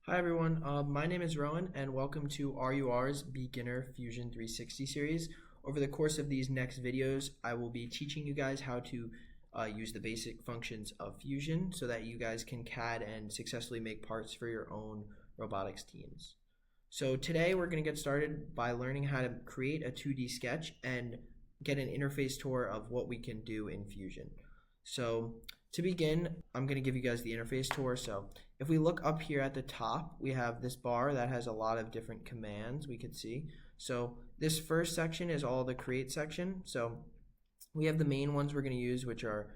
Hi everyone, my name is Rowan and welcome to RUR's Beginner Fusion 360 series. Over the course of these next videos, I will be teaching you guys how to use the basic functions of Fusion so that you guys can CAD and successfully make parts for your own robotics teams. So today we're going to get started by learning how to create a 2D sketch and get an interface tour of what we can do in Fusion. So to begin, I'm going to give you guys the interface tour. So if we look up here at the top, we have this bar that has a lot of different commands we could see. So this first section is all the create section. So we have the main ones we're going to use, which are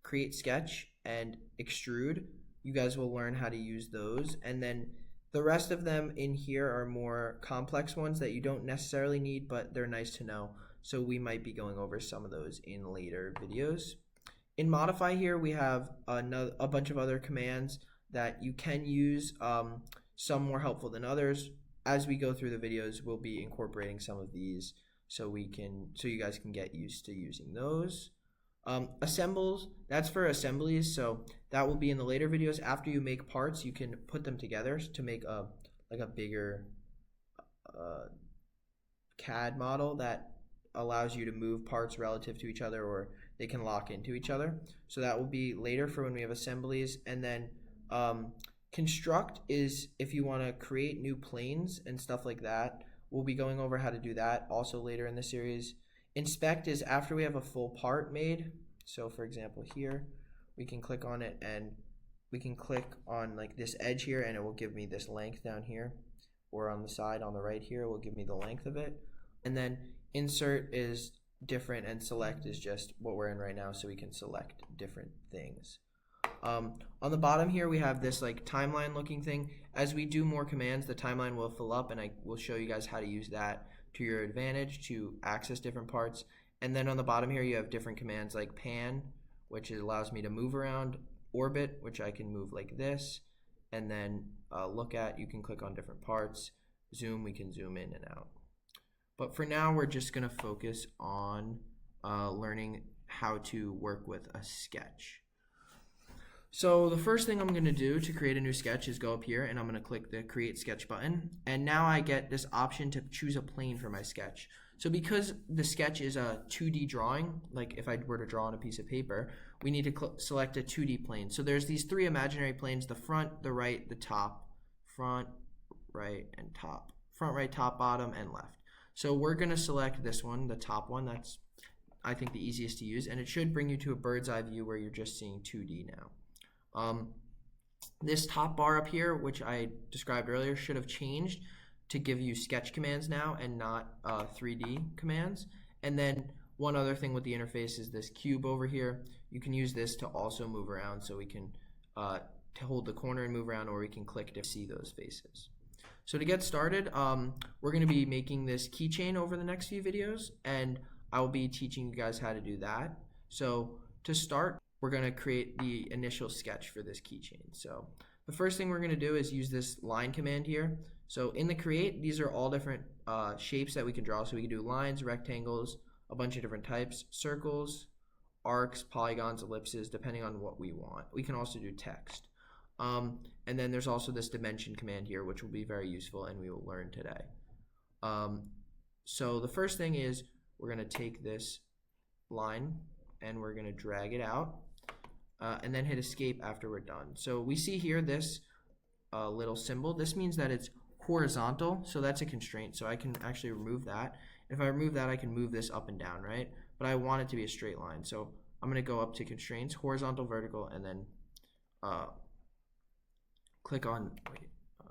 create sketch and extrude. You guys will learn how to use those. And then the rest of them in here are more complex ones that you don't necessarily need, but they're nice to know. So we might be going over some of those in later videos. In modify here, we have a bunch of other commands that you can use, some more helpful than others. As we go through the videos, we'll be incorporating some of these so you guys can get used to using those. Assembles, that's for assemblies, so that will be in the later videos. After you make parts, you can put them together to make a bigger CAD model that allows you to move parts relative to each other, or they can lock into each other. So that will be later for when we have assemblies. And then construct is if you want to create new planes and stuff like that. We'll be going over how to do that also later in the series. Inspect is after we have a full part made. So for example here, we can click on it and we can click on like this edge here and it will give me this length down here, or on the side on the right here it will give me the length of it. And then insert is different and select is just what we're in right now, so we can select different things. On the bottom here we have this like timeline looking thing. As we do more commands, the timeline will fill up, and I will show you guys how to use that to your advantage to access different parts. And then on the bottom here you have different commands like pan, which allows me to move around, orbit, which I can move like this, and then look at, you can click on different parts, zoom, we can zoom in and out. But for now, we're just going to focus on learning how to work with a sketch. So the first thing I'm going to do to create a new sketch is go up here and I'm going to click the Create Sketch button. And now I get this option to choose a plane for my sketch. So because the sketch is a 2D drawing, like if I were to draw on a piece of paper, we need to select a 2D plane. So there's these three imaginary planes: the front, the right, the top. Front, right, and top. Front, right, top, bottom, and left. So we're going to select this one, the top one. That's, I think, the easiest to use, and it should bring you to a bird's eye view where you're just seeing 2D now. This top bar up here, which I described earlier, should have changed to give you sketch commands now and not 3D commands. And then one other thing with the interface is this cube over here. You can use this to also move around, so we can to hold the corner and move around, or we can click to see those faces. So to get started, we're going to be making this keychain over the next few videos, and I will be teaching you guys how to do that. So to start, we're going to create the initial sketch for this keychain. So the first thing we're going to do is use this line command here. So in the create, these are all different shapes that we can draw. So we can do lines, rectangles, a bunch of different types, circles, arcs, polygons, ellipses, depending on what we want. We can also do text. And then there's also this dimension command here, which will be very useful and we will learn today. So the first thing is we're going to take this line and we're going to drag it out and then hit escape after we're done. So we see here this little symbol. This means that it's horizontal, so that's a constraint. So I can actually remove that. If I remove that, I can move this up and down, right? But I want it to be a straight line. So I'm going to go up to constraints, horizontal, vertical, and then click on, I'm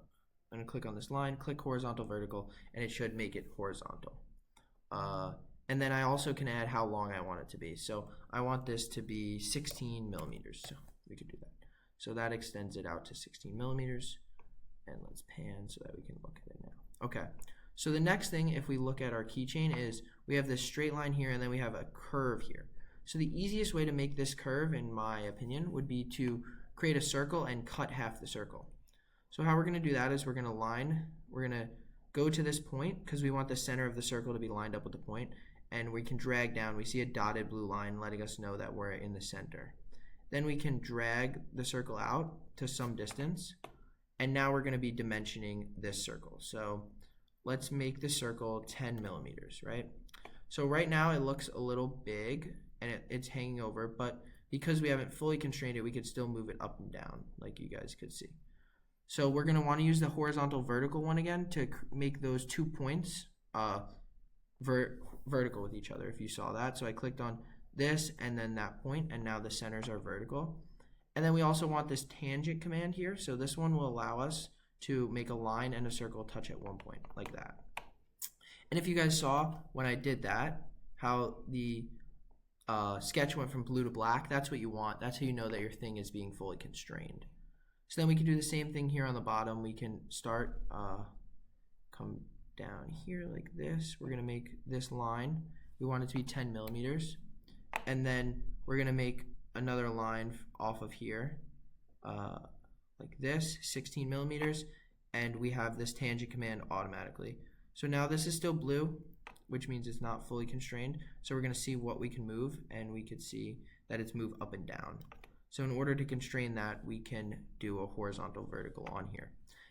going to click on this line, click horizontal, vertical, and it should make it horizontal. And then I also can add how long I want it to be. So I want this to be 16 millimeters, so we could do that. So that extends it out to 16 millimeters, and let's pan so that we can look at it now. Okay, so the next thing, if we look at our keychain, is we have this straight line here, and then we have a curve here. So the easiest way to make this curve, in my opinion, would be to create a circle and cut half the circle. So how we're going to do that is we're going to go to this point because we want the center of the circle to be lined up with the point, and we can drag down. We see a dotted blue line letting us know that we're in the center. Then we can drag the circle out to some distance, And now we're going to be dimensioning this circle. So let's make the circle 10 millimeters, right? So right now it looks a little big and it's hanging over, but because we haven't fully constrained it, we could still move it up and down like you guys could see. So we're going to want to use the horizontal vertical one again to make those 2 points vertical with each other, if you saw that. So I clicked on this and then that point, and now the centers are vertical. And then we also want this tangent command here. So this one will allow us to make a line and a circle touch at one point, like that. And if you guys saw when I did that, how the sketch went from blue to black, that's what you want. That's how you know that your thing is being fully constrained. So then we can do the same thing here on the bottom. We can start, come down here like this. We're going to make this line. We want it to be 10 millimeters. And then we're going to make another line off of here, like this, 16 millimeters. And we have this tangent command automatically. So now this is still blue, which means it's not fully constrained. So we're going to see what we can move, and we could see that it's moved up and down. So in order to constrain that, we can do a horizontal vertical on here.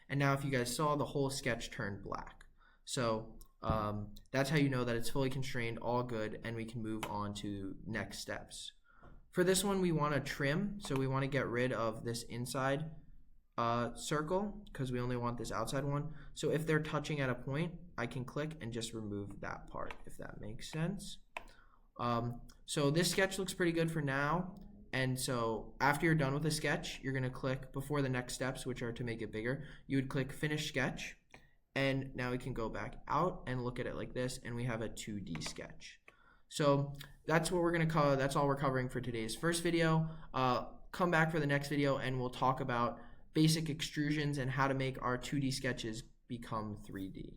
And now if you guys saw, the whole sketch turned black. So that's how you know that it's fully constrained, all good, and we can move on to next steps. For this one, we want to trim, so we want to get rid of this inside circle because we only want this outside one. So if they're touching at a point, I can click and just remove that part, if that makes sense. So this sketch looks pretty good for now. And so after you're done with the sketch, you're going to click before the next steps, which are to make it bigger. You would click Finish Sketch. And now we can go back out and look at it like this, and we have a 2D sketch. So that's what we're going to cover. That's all we're covering for today's first video. Come back for the next video, and we'll talk about basic extrusions and how to make our 2D sketches become 3D.